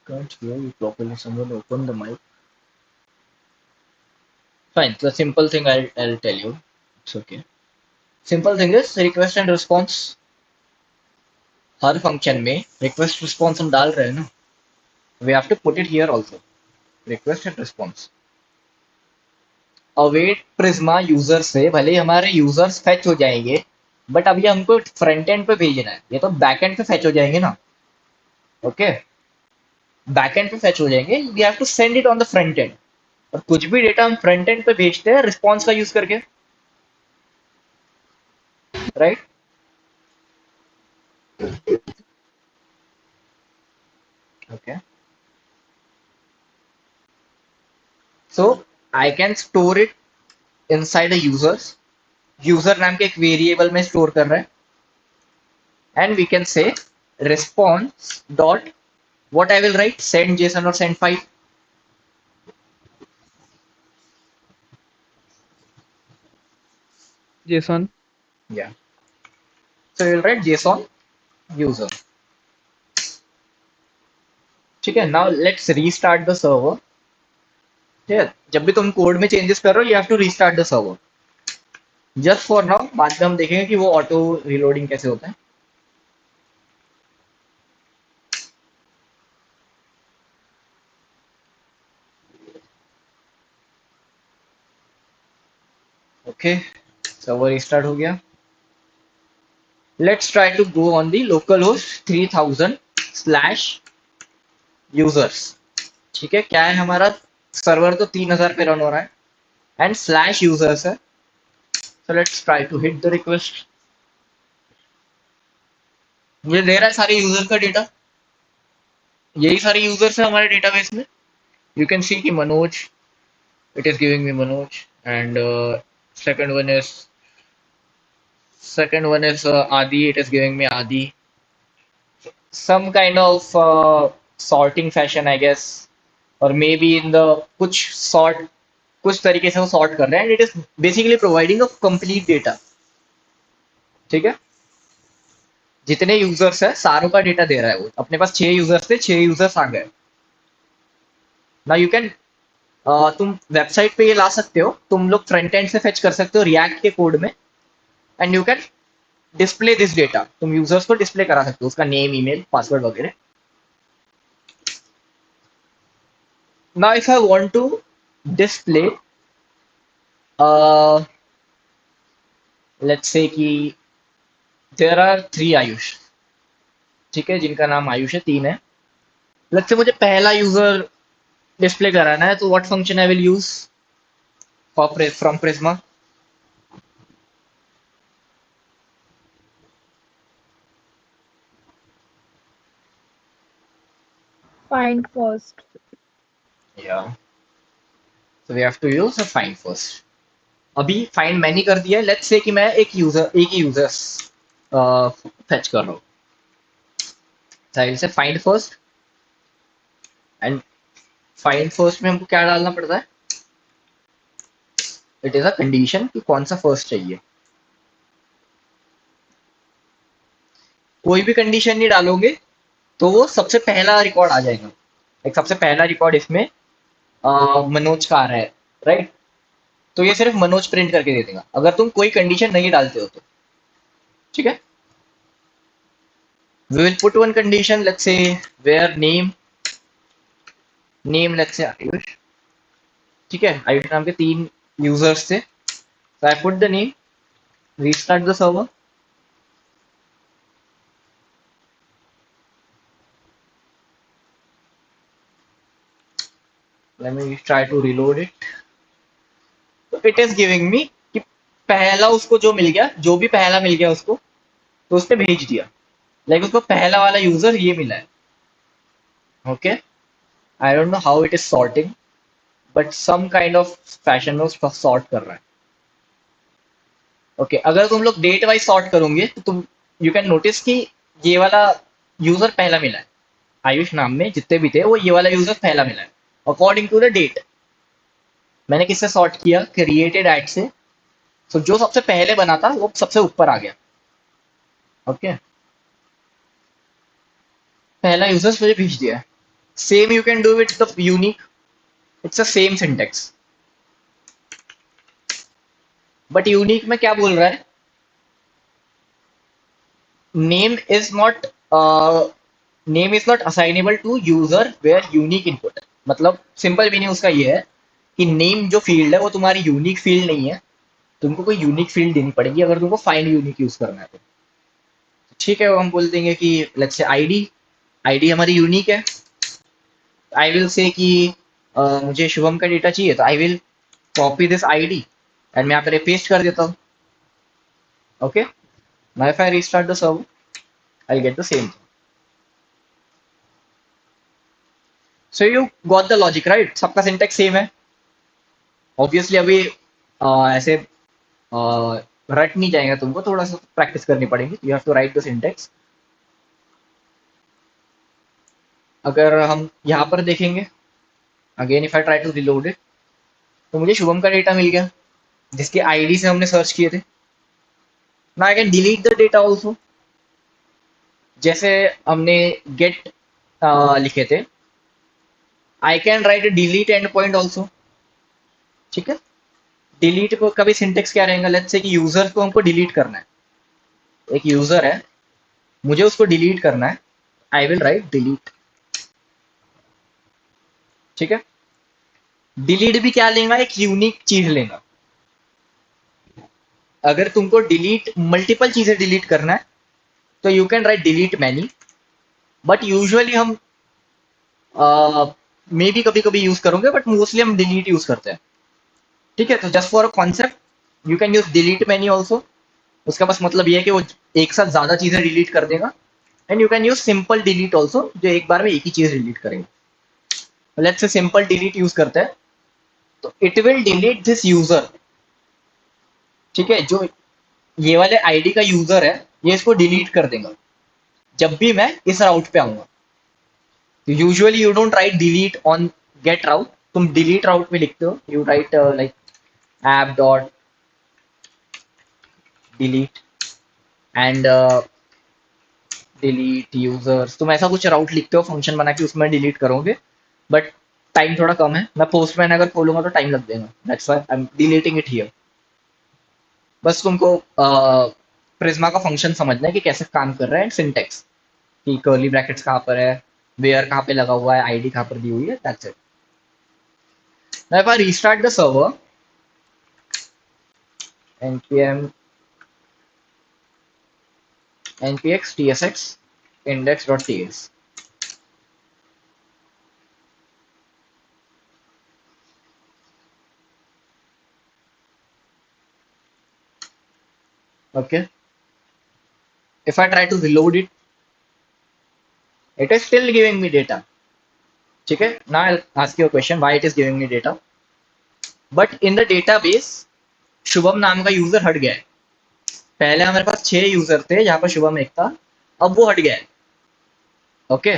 can't hear you properly. Someone open the mic. Fine. The simple thing I'll tell you. It's okay. Simple thing is request and response. हर फंक्शन में रिक्वेस्ट रिस्पॉन्स हम डाल रहे हैं ना, we have to put it here also, request and response. Await Prisma user से भले ही हमारे यूजर्स फेच हो जाएंगे, बट अभी हमको फ्रंट एंड पे भेजना है, ये तो बैक एंड पे फेच हो जाएंगे ना। ओके, बैक एंड पे फेच हो जाएंगे, we have to send it on the front end. और कुछ भी डेटा हम फ्रंट एंड पे भेजते हैं रिस्पॉन्स का यूज करके, right? Okay, so I can store it inside a users, user नाम के एक वेरिएबल में स्टोर कर रहे हैं, and we can say response dot what I will write, send JSON or send file. JSON. Yeah, so we'll write JSON user. ठीक है, now let's restart the server. ठीक है, जब भी तुम कोड में चेंजेस कर रहे हो, you have to restart the server. Just for now, बाद में हम देखेंगे कि वो ऑटो रीलोडिंग कैसे होता है। ओके, सर्वर रिस्टार्ट हो गया। Let's try to go on the local host 3000 slash users. ठीक है, क्या है हमारा सर्वर तो 3000 पे रन हो रहा है एंड स्लैश यूजर्स है। So let's try to hit the request. मुझे दे रहा है सारे यूजर का डेटा, यही सारे यूजर्स है हमारे डेटाबेस में। यू कैन सी कि Manoj, it is giving me Manoj, and second one is Adi, it is giving me Adi. Some kind of sorting fashion I guess, or maybe in the कुछ तरीके से वो सॉर्ट कर रहे हैं, and it is basically providing a complete data. ठीक है, जितने यूजर्स है सारों का डेटा दे रहा है वो। अपने पास 6 यूजर्स थे, 6 यूजर्स आ गए। ना यू कैन, तुम वेबसाइट पे ये ला सकते हो, तुम लोग फ्रंट एंड से फेच कर सकते हो रिएक्ट के कोड में, and you can display this data. तुम यूजर्स को डिस्प्ले करा सकते हो, उसका नेम, ईमेल, पासवर्ड वगैरह। Now if I want to display, let's say कि देयर आर 3 आयुष, ठीक है, जिनका नाम आयुष है, 3 है। लेट्स से मुझे पहला यूजर डिस्प्ले कराना है, तो what function I will use for from Prisma? Find first. Yeah, so we have to use a find first. अभी फाइंड मैंने कर दिया है। लेट्स से कि मैं एक ही यूजर्स फेच कर रहा हूँ, साइड से find first, and find first में हमको क्या डालना पड़ता है? इट इज अ कंडीशन कि कौन सा फर्स्ट चाहिए। कोई भी कंडीशन नहीं डालोगे तो वो सबसे पहला रिकॉर्ड आ जाएगा। एक सबसे पहला रिकॉर्ड इसमें मनोज का आ रहा है, राइट? तो ये सिर्फ मनोज प्रिंट करके दे देगा अगर तुम कोई कंडीशन नहीं डालते हो तो। ठीक है, we will put one condition, let's say where name let's say Ayush. ठीक है, आयुष नाम के 3 यूजर्स थे, so I put the name, restart the server, let me try to reload it. So it is giving me कि पहला उसको जो मिल गया, जो भी पहला मिल गया उसको, तो उसने भेज दिया, लाइक उसको पहला वाला यूजर ये मिला है। Okay, I don't know how it is sorting, but some kind of fashion में उसको सॉर्ट कर रहा है। ओके, अगर तुम लोग डेट वाइज सॉर्ट करोगे तो तुम यू कैन नोटिस कि ये वाला यूजर पहला मिला है, आयुष नाम में जितने भी थे वो ये वाला यूजर पहला मिला है अकॉर्डिंग टू द डेट। मैंने किससे सॉर्ट किया, क्रिएटेड एट से। सो जो सबसे पहले बना था वो सबसे ऊपर आ गया। ओके, पहला यूजर्स मुझे भेज दिया है। Same you can do with the unique, it's a same syntax. But unique में क्या बोल रहा है, name is not name is not assignable to user where unique input. मतलब सिंपल मीनिंग उसका ये है कि नेम जो फील्ड है वो तुम्हारी यूनिक फील्ड नहीं है, तुमको कोई यूनिक फील्ड देनी पड़ेगी अगर तुमको फाइंड यूनिक यूज करना है तो। ठीक है, वो हम बोल देंगे कि लेट्स से आईडी, आईडी हमारी यूनिक है। आई विल से कि मुझे शुभम का डेटा चाहिए, तो I will copy this ID and मैं यहाँ पर पेस्ट कर देता हूँ। Okay, now if I restart the server I get the same. So you got the logic right, सबका सिंटेक्स सेम है। ऑब्वियसली अभी ऐसे रट नहीं जाएगा, तुमको थोड़ा सा प्रैक्टिस करनी पड़ेगी। You have to write the syntax. अगर हम यहाँ पर देखेंगे, again if I try to reload it, तो मुझे शुभम का डेटा मिल गया जिसके आईडी से हमने सर्च किए थे। ना I can delete the data also, जैसे हमने गेट लिखे थे। I can write delete and point also. ठीक है, डिलीट को कभी सिंटेक्स क्या रहेगा, लेट्स से कि यूजर को हमको डिलीट करना है। एक यूजर है, मुझे उसको डिलीट करना है, आई विल राइट डिलीट। ठीक है, डिलीट भी क्या लेगा, एक यूनिक चीज लेगा। अगर तुमको डिलीट मल्टीपल चीजें डिलीट करना है तो you can right delete many, but usually हम मे बी कभी कभी यूज करोगे, बट मोस्टली हम डिलीट यूज करते हैं। ठीक है, तो just for a concept you can use delete many also. उसका बस मतलब ये है कि वो एक साथ ज्यादा चीजें डिलीट कर देगा। And you can use simple delete also, जो एक बार में एक ही चीज डिलीट करेगा। Let's say simple delete use करते हैं, तो it will delete this user. ठीक है, जो ये वाले आईडी का यूजर है ये इसको डिलीट कर देगा जब भी मैं इस राउट पे आऊंगा। तो usually you don't write delete on get route, तुम डिलीट राउट में लिखते हो, you write like app dot delete and delete users. तुम ऐसा कुछ राउट लिखते हो फंक्शन बना के, उसमें डिलीट करोगे। बट टाइम थोड़ा कम है, मैं पोस्टमैन अगर खोलूंगा तो टाइम लग जाएगा, that's why I am deleting it here. बस तुमको प्रिज्मा का फंक्शन समझना है कि कैसे काम कर रहा है, एंड सिंटेक्स कि कर्ली ब्रैकेट्स कहाँ पर है, वेयर कहाँ पे लगा हुआ है, आईडी कहाँ पर दी हुई है, that's it. Now if I restart the server, npm npx tsx index.ts। okay, if I try to reload it, it is still giving me data। ठीक है, now I'll ask you a question, why it is giving me data? but in the database Shubham नाम का user हट गया है। पहले हमारे पास 6 user थे जहां पर शुभम एक था, अब वो हट गया है। Okay,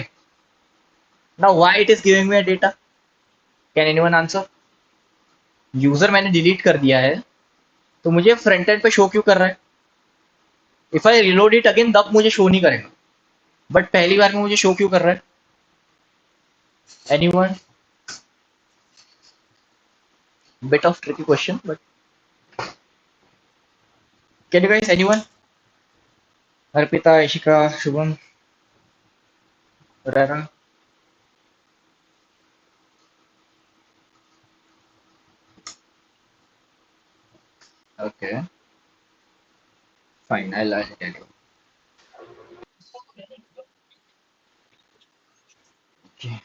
now why it is giving me data, can anyone answer? User मैंने डिलीट कर दिया है तो मुझे फ्रंट एंड पे शो क्यों कर रहा है? If I reload it again तब मुझे शो नहीं करेगा, बट पहली बार में मुझे शो क्यों कर रहा है? Anyone? Bit of tricky question, but can you guys, anyone? Arpita, Ishika, Shubham, RERA? Okay, fine. I'll tell you. Okay.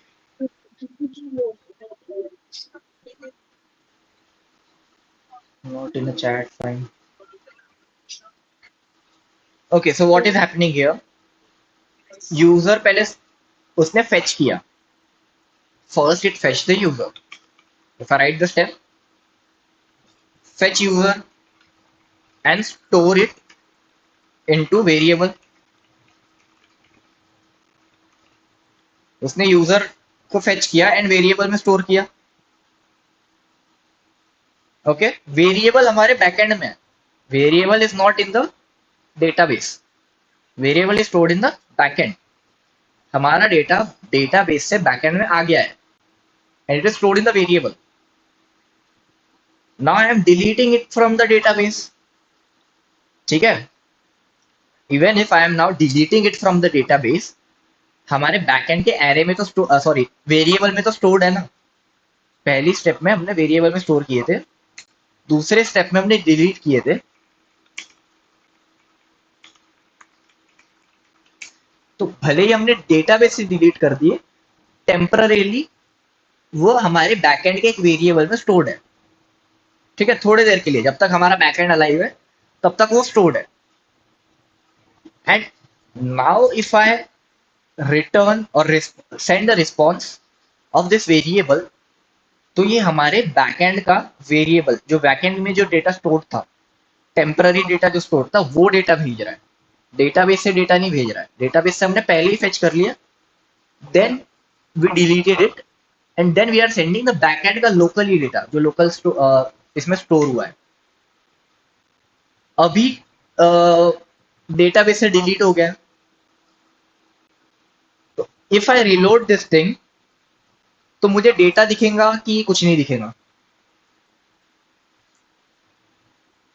Not in the chat. Fine. Okay. So what is happening here? User पहले उसने fetch किया. First it fetch the user. If I write the step, fetch user and store it into variable. उसने user को fetch किया and variable में store किया. Okay, variable हमारे backend में है, variable is not in the database, variable is stored in the backend. हमारा data database से बैकएंड में आ गया है and it is stored in the variable. Now I am deleting it from the database, ठीक है। Even if I M now deleting it from the database, हमारे backend के array में तो सॉरी वेरिएबल में तो स्टोर्ड है ना। पहली स्टेप में हमने वेरिएबल में स्टोर किए थे, दूसरे स्टेप में हमने डिलीट किए थे। तो भले ही हमने डेटाबेस से डिलीट कर दिए, टेम्पररीली वो हमारे बैकएंड के एक वेरिएबल में स्टोर्ड है, ठीक है, थोड़ी देर के लिए, जब तक हमारा बैकएंड अलाइव है तब तक वो स्टोर्ड है। And now if I return और send the response of this variable, तो ये हमारे बैकएंड का वेरिएबल, जो बैकएंड में जो डेटा स्टोर था, टेम्पररी डेटा जो स्टोर था, वो डेटा भेज रहा है, डेटाबेस से डेटा नहीं भेज रहा है। डेटाबेस से हमने पहले ही फेच कर लिया, then we deleted it and then we are sending the backend का लोकली डेटा, जो लोकल इसमें स्टोर हुआ है। अभी डेटाबेस से डिलीट हो गया, तो if I reload this thing, तो मुझे डेटा दिखेगा कि कुछ नहीं दिखेगा?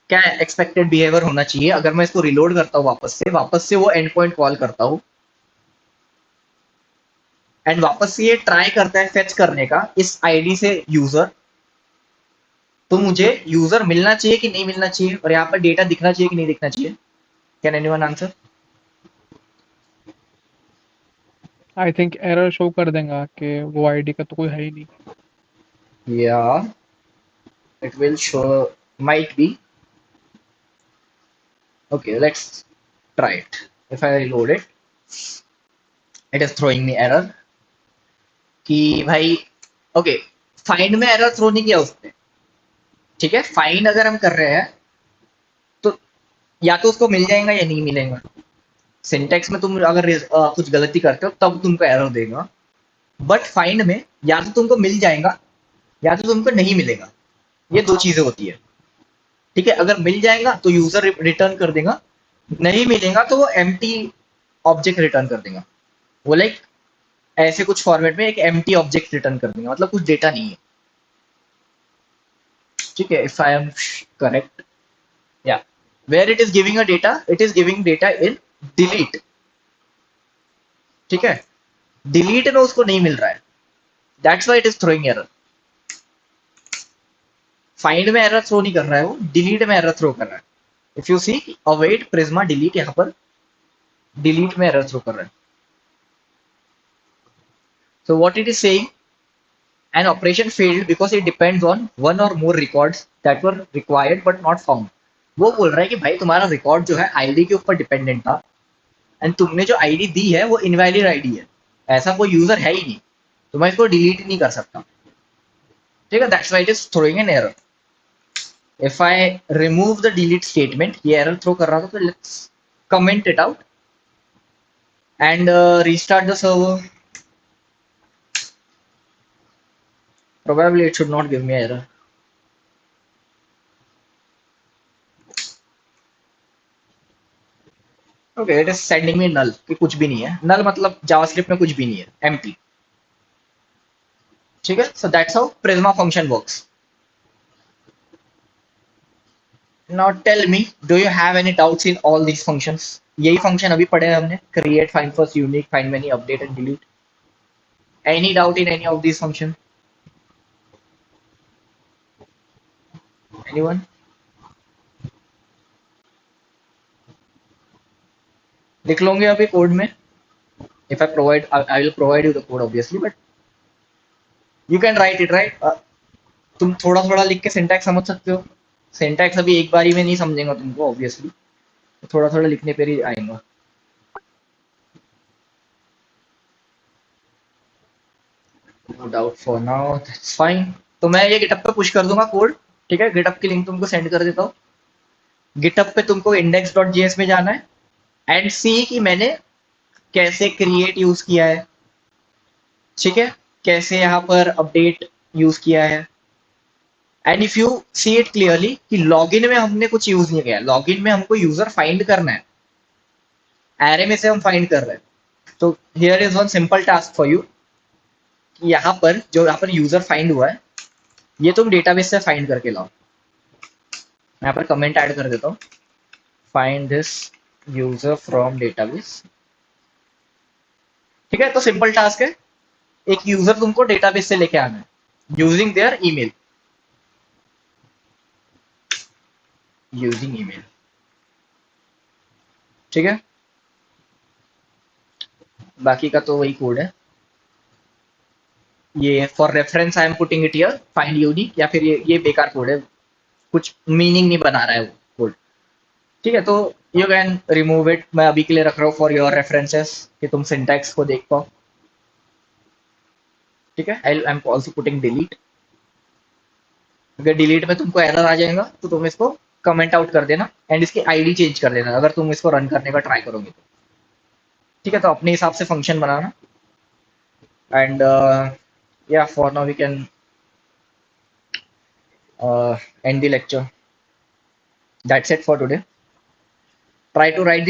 क्या एक्सपेक्टेड बिहेवियर होना चाहिए अगर मैं इसको रिलोड करता हूँ वापस से वो एंड पॉइंट कॉल करता हूँ एंड वापस से ये ट्राई करता है फेच करने का इस आईडी से यूजर, तो मुझे यूजर मिलना चाहिए कि नहीं मिलना चाहिए, और यहाँ पर डेटा दिखना चाहिए कि नहीं दिखना चाहिए? Can anyone answer? I think error show कर देगा कि वो आईडी का तो कोई है ही नहीं। या it will show, might be. Okay, let's try it. If I reload it, it is throwing me error कि भाई ओके, फाइंड में एरर थ्रो नहीं किया उसने, ठीक है। फाइंड अगर हम कर रहे हैं तो या तो उसको मिल जाएगा या नहीं मिलेगा। सिंटेक्स में तुम अगर कुछ गलती करते हो तब तुमको एरर देगा, बट फाइंड में या तो तुमको मिल जाएगा या तो तुमको नहीं मिलेगा, ये दो चीजें होती है, ठीक है। अगर मिल जाएगा तो यूजर रिटर्न कर देगा, नहीं मिलेगा तो वो एम्प्टी ऑब्जेक्ट रिटर्न कर देगा। वो लाइक ऐसे कुछ फॉर्मेट में एक एम्प्टी ऑब्जेक्ट रिटर्न कर देगा, मतलब कुछ डेटा नहीं है, ठीक है। If I am correct, yeah where it is giving a data, it is giving data in delete, ठीक है। डिलीट में उसको नहीं मिल रहा है, that's why it is throwing error. Find में एरर थ्रो नहीं कर रहा है वो, डिलीट में एरर थ्रो कर रहा है। If you see await Prisma delete, यहाँ पर डिलीट में एरर थ्रो कर रहा है। So what it is saying, an operation failed because it depends on one or more records that were required but not found. वो बोल रहा है कि भाई तुम्हारा रिकॉर्ड जो है आईडी के ऊपर डिपेंडेंट था एंड तुमने जो आईडी दी है वो इनवैलिड आईडी है, ऐसा कोई यूजर है ही नहीं, तो मैं इसको डिलीट नहीं कर सकता, ठीक है। That's why it is throwing an error. If I remove the delete statement, ये एरर थ्रो कर रहा था, तो let's comment it out and restart the server. Probably it should not give me error. Okay, it is sending me null कि कुछ भी नहीं है। null मतलब जावास्क्रिप्ट में कुछ भी नहीं है, empty, ठीक है। So that's how Prisma function works. Now tell me, do you have any doubts in all these functions? यही function अभी पढ़े हैं हमने, create, find first, unique, find many, update and delete. Any doubt in any of these functions? Anyone? लिख लोगे अभी code में? If I provide, I will provide you the code obviously, but you can write it, right? तुम थोड़ा थोड़ा लिख के syntax समझ सकते हो। सिंटैक्स अभी एक बारी में नहीं समझेगा तुमको ऑब्वियसली, थोड़ा थोड़ा लिखने पर ही आएगा। No doubt for now, that's fine. तो मैं ये गिटअप पे पुश कर दूंगा कोड, ठीक है। गिटअप की लिंक तुमको सेंड कर देता हूँ। गिटअप पे तुमको index.js में जाना है एंड सी कि मैंने कैसे क्रिएट यूज किया है, ठीक है, कैसे यहाँ पर अपडेट यूज किया है, and if you see it clearly कि लॉगिन में हमने कुछ यूज नहीं किया, लॉगिन में हमको यूजर फाइंड करना है, एरे में से हम फाइंड कर रहे हैं। तो here is one simple task for you कि यहाँ पर जो यहाँ पर यूजर फाइंड हुआ है ये तुम डेटाबेस से फाइंड करके लाओ। मैं यहाँ पर कमेंट ऐड कर देता हूँ, find this user from database. ठीक है, तो सिंपल टास्क है, एक यूजर तुमको डेटाबेस से लेके आना है using their email, using email. ठीक है, बाकी का तो वही कोड है। ये for reference I am putting it here, find unique, या फिर ये बेकार कोड है, कुछ मीनिंग नहीं बना रहा है वो कोड। ठीक है, तो यू कैन रिमूव इट, मैं अभी के लिए रख रहा हूँ फॉर योर रेफरेंसेस कि तुम सिंटैक्स को देख पाओ। ठीक है, I am also putting delete. अगर डिलीट में तुमको एरर आ जाएगा तो तुम इसको कमेंट आउट कर देना एंड इसकी आईडी चेंज कर देना अगर तुम इसको रन करने का ट्राई करोगे तो। ठीक है, तो अपने हिसाब से function banana and yeah, for now we can end the lecture. That's it for today. Try to write the